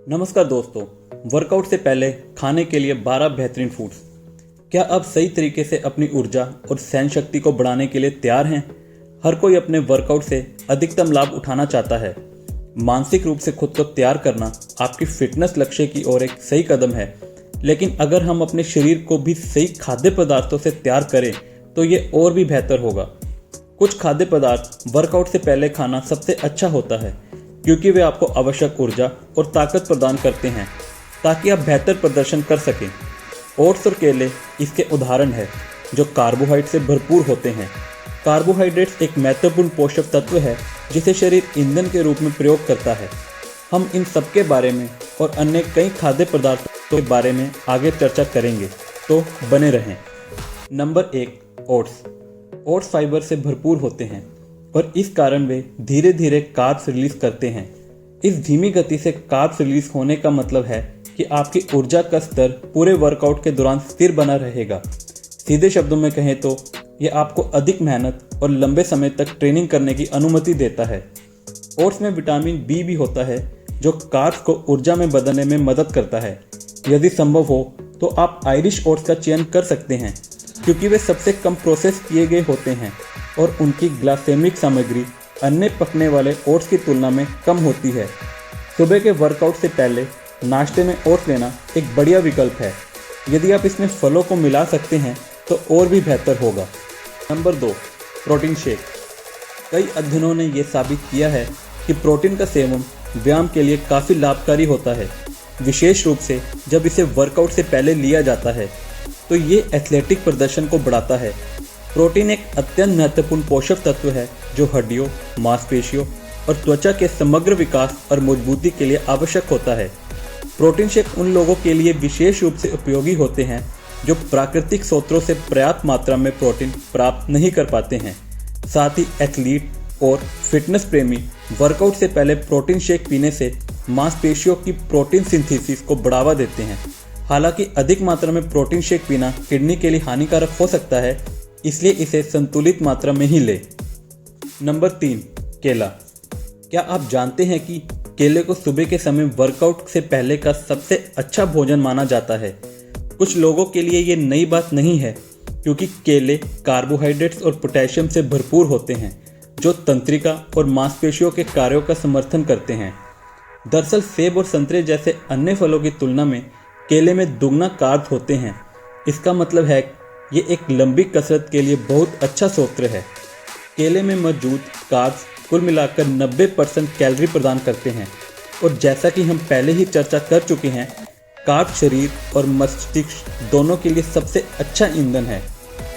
नमस्कार दोस्तों, वर्कआउट से पहले खाने के लिए 12 बेहतरीन फूड्स। क्या आप सही तरीके से अपनी ऊर्जा और सहन शक्ति को बढ़ाने के लिए तैयार हैं? हर कोई अपने वर्कआउट से अधिकतम लाभ उठाना चाहता है। मानसिक रूप से खुद को तैयार करना आपकी फिटनेस लक्ष्य की ओर एक सही कदम है, लेकिन अगर हम अपने शरीर को भी सही खाद्य पदार्थों से तैयार करें तो ये और भी बेहतर होगा। कुछ खाद्य पदार्थ वर्कआउट से पहले खाना सबसे अच्छा होता है, क्योंकि वे आपको आवश्यक ऊर्जा और ताकत प्रदान करते हैं ताकि आप बेहतर प्रदर्शन कर सकें। ओट्स और केले इसके उदाहरण हैं, जो कार्बोहाइड्रेट से भरपूर होते हैं। कार्बोहाइड्रेट्स एक महत्वपूर्ण पोषक तत्व है जिसे शरीर ईंधन के रूप में प्रयोग करता है। हम इन सब के बारे में और अन्य कई खाद्य पदार्थों के बारे में आगे चर्चा करेंगे, तो बने रहें। Number 1, oats. ओट्स फाइबर से भरपूर होते हैं और इस कारण वे धीरे धीरे कार्ब्स रिलीज करते हैं। इस धीमी गति से कार्ब्स रिलीज होने का मतलब है कि आपकी ऊर्जा का स्तर पूरे वर्कआउट के दौरान स्थिर बना रहेगा। सीधे शब्दों में कहें तो ये आपको अधिक मेहनत और लंबे समय तक ट्रेनिंग करने की अनुमति देता है। ओट्स में विटामिन बी भी होता है, जो कार्ब्स को ऊर्जा में बदलने में मदद करता है। यदि संभव हो तो आप आयरिश ओट्स का चयन कर सकते हैं, क्योंकि वे सबसे कम प्रोसेस किए गए होते हैं और उनकी ग्लाइसेमिक सामग्री अन्य पकने वाले ओट्स की तुलना में कम होती है। सुबह के वर्कआउट से पहले नाश्ते में ओट्स लेना एक बढ़िया विकल्प है। यदि आप इसमें फलों को मिला सकते हैं तो और भी बेहतर होगा। Number 2, protein shake. कई अध्ययनों ने यह साबित किया है कि प्रोटीन का सेवन व्यायाम के लिए काफ़ी लाभकारी होता है, विशेष रूप से जब इसे वर्कआउट से पहले लिया जाता है तो ये एथलेटिक प्रदर्शन को बढ़ाता है। प्रोटीन एक अत्यंत महत्वपूर्ण पोषक तत्व है जो हड्डियों, मांसपेशियों और त्वचा के समग्र विकास और मजबूती के लिए आवश्यक होता है। प्रोटीन शेक उन लोगों के लिए विशेष रूप से उपयोगी होते हैं जो प्राकृतिक स्रोतों से पर्याप्त मात्रा में प्रोटीन प्राप्त नहीं कर पाते हैं। साथ ही एथलीट और फिटनेस प्रेमी वर्कआउट से पहले प्रोटीन शेक पीने से मांसपेशियों की प्रोटीन सिंथेसिस को बढ़ावा देते हैं। हालांकि अधिक मात्रा में प्रोटीन शेक पीना किडनी के लिए हानिकारक हो सकता है, इसलिए इसे संतुलित मात्रा में ही लें। नंबर 3, केला। क्या आप जानते हैं कि केले को सुबह के समय वर्कआउट से पहले का सबसे अच्छा भोजन माना जाता है? कुछ लोगों के लिए ये नई बात नहीं है, क्योंकि केले कार्बोहाइड्रेट्स और पोटेशियम से भरपूर होते हैं, जो तंत्रिका और मांसपेशियों के कार्यों का समर्थन करते हैं। दरअसल सेब और संतरे जैसे अन्य फलों की तुलना में केले में दुगना कार्ब्स होते हैं। इसका मतलब है ये एक लंबी कसरत के लिए बहुत अच्छा स्रोत है। केले में मौजूद कार्ब्स कुल मिलाकर 90% कैलोरी प्रदान करते हैं और जैसा कि हम पहले ही चर्चा कर चुके हैं, कार्ब्स शरीर और मस्तिष्क दोनों के लिए सबसे अच्छा ईंधन है।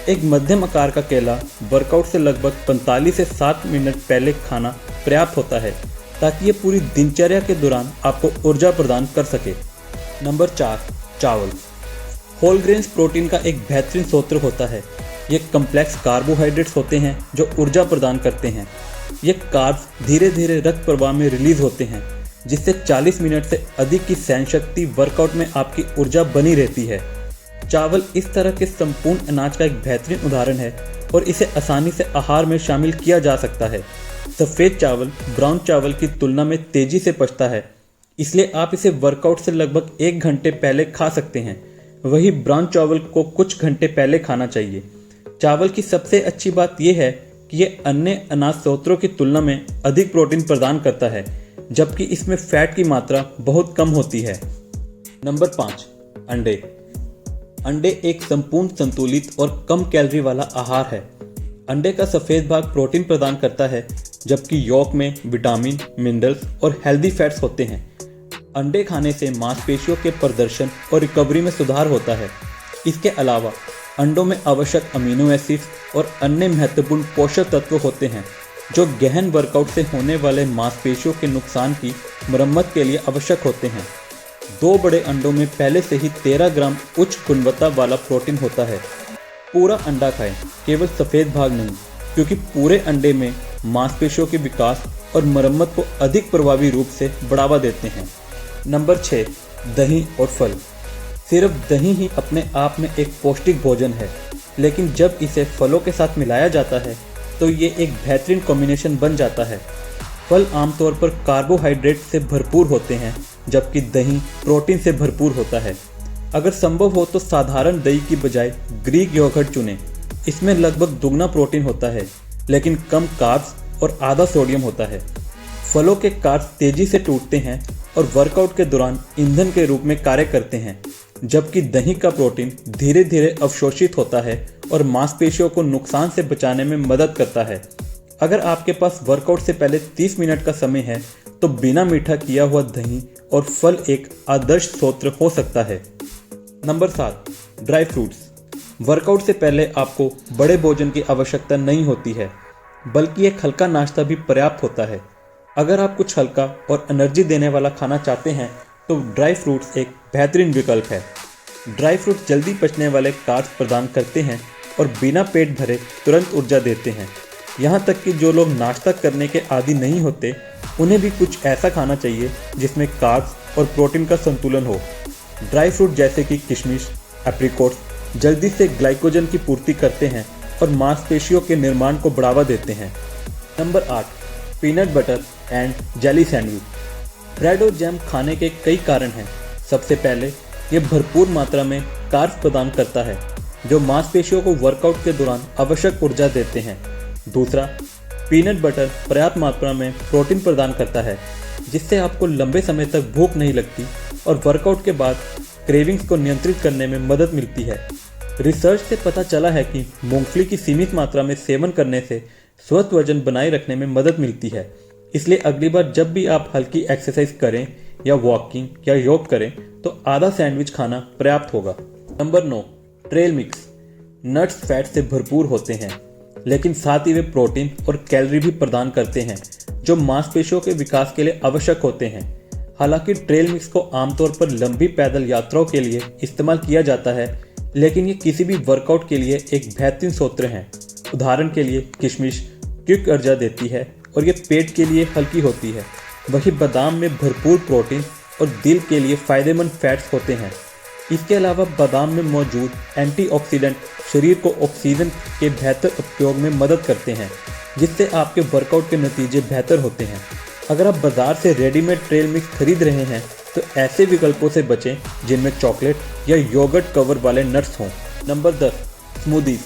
एक मध्यम आकार का केला वर्कआउट से लगभग 45 से 60 मिनट पहले खाना पर्याप्त होता है, ताकि ये पूरी दिनचर्या के दौरान आपको ऊर्जा प्रदान कर सके। नंबर 4, चावल। होल ग्रेन्स प्रोटीन का एक बेहतरीन स्रोत होता है। ये कम्प्लेक्स कार्बोहाइड्रेट्स होते हैं जो ऊर्जा प्रदान करते हैं। ये कार्ब्स धीरे धीरे रक्त प्रवाह में रिलीज होते हैं, जिससे 40 मिनट से अधिक की सहन शक्ति वर्कआउट में आपकी ऊर्जा बनी रहती है। चावल इस तरह के संपूर्ण अनाज का एक बेहतरीन उदाहरण है और इसे आसानी से आहार में शामिल किया जा सकता है। सफ़ेद चावल ब्राउन चावल की तुलना में तेज़ी से पचता है, इसलिए आप इसे वर्कआउट से लगभग 1 घंटे पहले खा सकते हैं। वही ब्राउन चावल को कुछ घंटे पहले खाना चाहिए। चावल की सबसे अच्छी बात यह है कि ये अन्य अनाज स्रोतों की तुलना में अधिक प्रोटीन प्रदान करता है, जबकि इसमें फैट की मात्रा बहुत कम होती है। नंबर 5, अंडे। अंडे एक संपूर्ण संतुलित और कम कैलोरी वाला आहार है। अंडे का सफ़ेद भाग प्रोटीन प्रदान करता है, जबकि यॉक में विटामिन, मिनरल्स और हेल्दी फैट्स होते हैं। अंडे खाने से मांसपेशियों के प्रदर्शन और रिकवरी में सुधार होता है। इसके अलावा अंडों में आवश्यक अमीनो एसिड्स और अन्य महत्वपूर्ण पोषक तत्व होते हैं, जो गहन वर्कआउट से होने वाले मांसपेशियों के नुकसान की मरम्मत के लिए आवश्यक होते हैं। 2 बड़े अंडों में पहले से ही 13 ग्राम उच्च गुणवत्ता वाला प्रोटीन होता है। पूरा अंडा खाएं, केवल सफ़ेद भाग नहीं, क्योंकि पूरे अंडे में मांसपेशियों के विकास और मरम्मत को अधिक प्रभावी रूप से बढ़ावा देते हैं। नंबर 6, दही और फल। सिर्फ दही ही अपने आप में एक पौष्टिक भोजन है, लेकिन जब इसे फलों के साथ मिलाया जाता है तो ये एक बेहतरीन कॉम्बिनेशन बन जाता है। फल आमतौर पर कार्बोहाइड्रेट से भरपूर होते हैं जबकि दही प्रोटीन से भरपूर होता है। अगर संभव हो तो साधारण दही की बजाय ग्रीक योगर्ट चुनें। इसमें लगभग दुगना प्रोटीन होता है लेकिन कम कार्ब्स और आधा सोडियम होता है। फलों के कार्ब्स तेजी से टूटते हैं और वर्कआउट के दौरान ईंधन के रूप में कार्य करते हैं, जबकि दही का प्रोटीन धीरे धीरे अवशोषित होता है और मांसपेशियों को नुकसान से बचाने में मदद करता है। अगर आपके पास वर्कआउट से पहले 30 मिनट का समय है तो बिना मीठा किया हुआ दही और फल एक आदर्श स्रोत हो सकता है। Number 7, dry fruits. वर्कआउट से पहले आपको बड़े भोजन की आवश्यकता नहीं होती है, बल्कि एक हल्का नाश्ता भी पर्याप्त होता है। अगर आप कुछ हल्का और एनर्जी देने वाला खाना चाहते हैं तो ड्राई फ्रूट्स एक बेहतरीन विकल्प है। ड्राई फ्रूट्स जल्दी पचने वाले कार्ब्स प्रदान करते हैं और बिना पेट भरे तुरंत ऊर्जा देते हैं। यहाँ तक कि जो लोग नाश्ता करने के आदी नहीं होते उन्हें भी कुछ ऐसा खाना चाहिए जिसमें कार्ब्स और प्रोटीन का संतुलन हो। ड्राई फ्रूट जैसे कि किशमिश, एप्रिकॉट्स जल्दी से ग्लाइकोजन की पूर्ति करते हैं और मांसपेशियों के निर्माण को बढ़ावा देते हैं। Number 8, peanut butter and jelly sandwich. Bread और जैम खाने के कई कारण हैं। सबसे पहले ये भरपूर मात्रा में कार्ब्स प्रदान करता है जो मांसपेशियों को वर्कआउट के दौरान आवश्यक ऊर्जा देते हैं। दूसरा, पीनट बटर पर्याप्त मात्रा में प्रोटीन प्रदान करता है जिससे आपको लंबे समय तक भूख नहीं लगती और वर्कआउट के बाद क्रेविंग्स को नियंत्रित करने में मदद मिलती है। रिसर्च से पता चला है कि मूंगफली की सीमित मात्रा में सेवन करने से स्वस्थ वजन बनाए रखने में मदद मिलती है। इसलिए अगली बार जब भी आप हल्की एक्सरसाइज करें या वॉकिंग या योग करें तो आधा सैंडविच खाना पर्याप्त होगा। Number 9, trail mix. Nuts fat से भरपूर होते हैं लेकिन साथ ही वे प्रोटीन और कैलोरी भी प्रदान करते हैं जो मांसपेशियों के विकास के लिए आवश्यक होते हैं। हालांकि ट्रेल मिक्स को आमतौर पर लंबी पैदल यात्राओं के लिए इस्तेमाल किया जाता है, लेकिन ये किसी भी वर्कआउट के लिए एक बेहतरीन स्रोत हैं। उदाहरण के लिए किशमिश क्विक ऊर्जा देती है और ये पेट के लिए हल्की होती है। वहीं बादाम में भरपूर प्रोटीन और दिल के लिए फायदेमंद फैट्स होते हैं। इसके अलावा बादाम में मौजूद एंटीऑक्सीडेंट शरीर को ऑक्सीजन के बेहतर उपयोग में मदद करते हैं, जिससे आपके वर्कआउट के नतीजे बेहतर होते हैं। अगर आप बाजार से रेडीमेड ट्रेल मिक्स खरीद रहे हैं तो ऐसे विकल्पों से बचें जिनमें चॉकलेट या योगर्ट कवर वाले नट्स हों। Number 10, smoothies.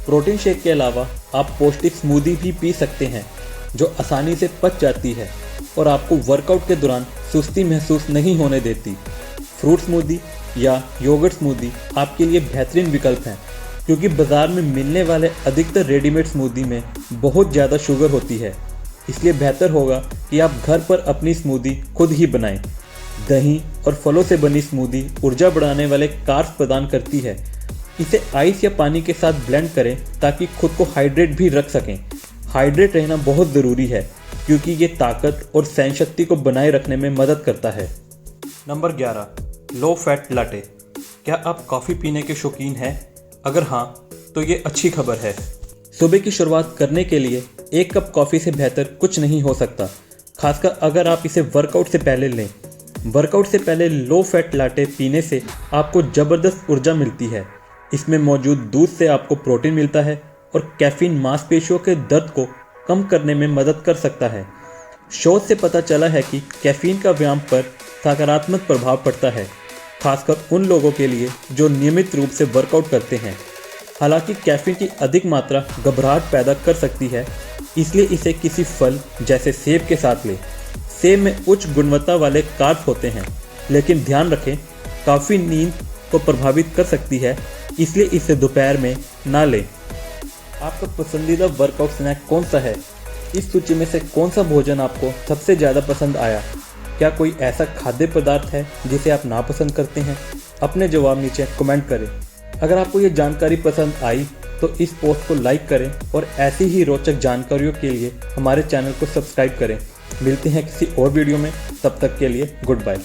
प्रोटीन शेक के अलावा आप पौष्टिक स्मूदी भी पी सकते हैं जो आसानी से पच जाती है और आपको वर्कआउट के दौरान सुस्ती महसूस नहीं होने देती। फ्रूट स्मूदी या योगर्ट स्मूदी आपके लिए बेहतरीन विकल्प हैं क्योंकि बाजार में मिलने वाले अधिकतर रेडीमेड स्मूदी में बहुत ज़्यादा शुगर होती है। इसलिए बेहतर होगा कि आप घर पर अपनी स्मूदी खुद ही बनाएं। दही और फलों से बनी स्मूदी ऊर्जा बढ़ाने वाले कार्ब्स प्रदान करती है। इसे आइस या पानी के साथ ब्लेंड करें ताकि खुद को हाइड्रेट भी रख सकें। हाइड्रेट रहना बहुत ज़रूरी है क्योंकि ये ताकत और सहन शक्ति को बनाए रखने में मदद करता है। Number 11, low fat latte. क्या आप कॉफ़ी पीने के शौकीन हैं? अगर हाँ तो ये अच्छी खबर है। सुबह की शुरुआत करने के लिए 1 कप कॉफ़ी से बेहतर कुछ नहीं हो सकता, खासकर अगर आप इसे वर्कआउट से पहले लें। वर्कआउट से पहले लो फैट लाटे पीने से आपको ज़बरदस्त ऊर्जा मिलती है। इसमें मौजूद दूध से आपको प्रोटीन मिलता है और कैफीन मांसपेशियों के दर्द को कम करने में मदद कर सकता है। शोध से पता चला है कि कैफीन का व्यायाम पर सकारात्मक प्रभाव पड़ता है, खासकर उन लोगों के लिए जो नियमित रूप से वर्कआउट करते हैं। हालांकि कैफीन की अधिक मात्रा घबराहट पैदा कर सकती है, इसलिए इसे किसी फल जैसे सेब के साथ लें। सेब में उच्च गुणवत्ता वाले कार्ब्स होते हैं, लेकिन ध्यान रखें काफ़ी नींद को प्रभावित कर सकती है, इसलिए इसे दोपहर में ना लें। आपका पसंदीदा वर्कआउट स्नैक कौन सा है? इस सूची में से कौन सा भोजन आपको सबसे ज़्यादा पसंद आया? क्या कोई ऐसा खाद्य पदार्थ है जिसे आप नापसंद करते हैं? अपने जवाब नीचे कमेंट करें। अगर आपको ये जानकारी पसंद आई तो इस पोस्ट को लाइक करें और ऐसी ही रोचक जानकारियों के लिए हमारे चैनल को सब्सक्राइब करें। मिलते हैं किसी और वीडियो में, तब तक के लिए गुड बाय।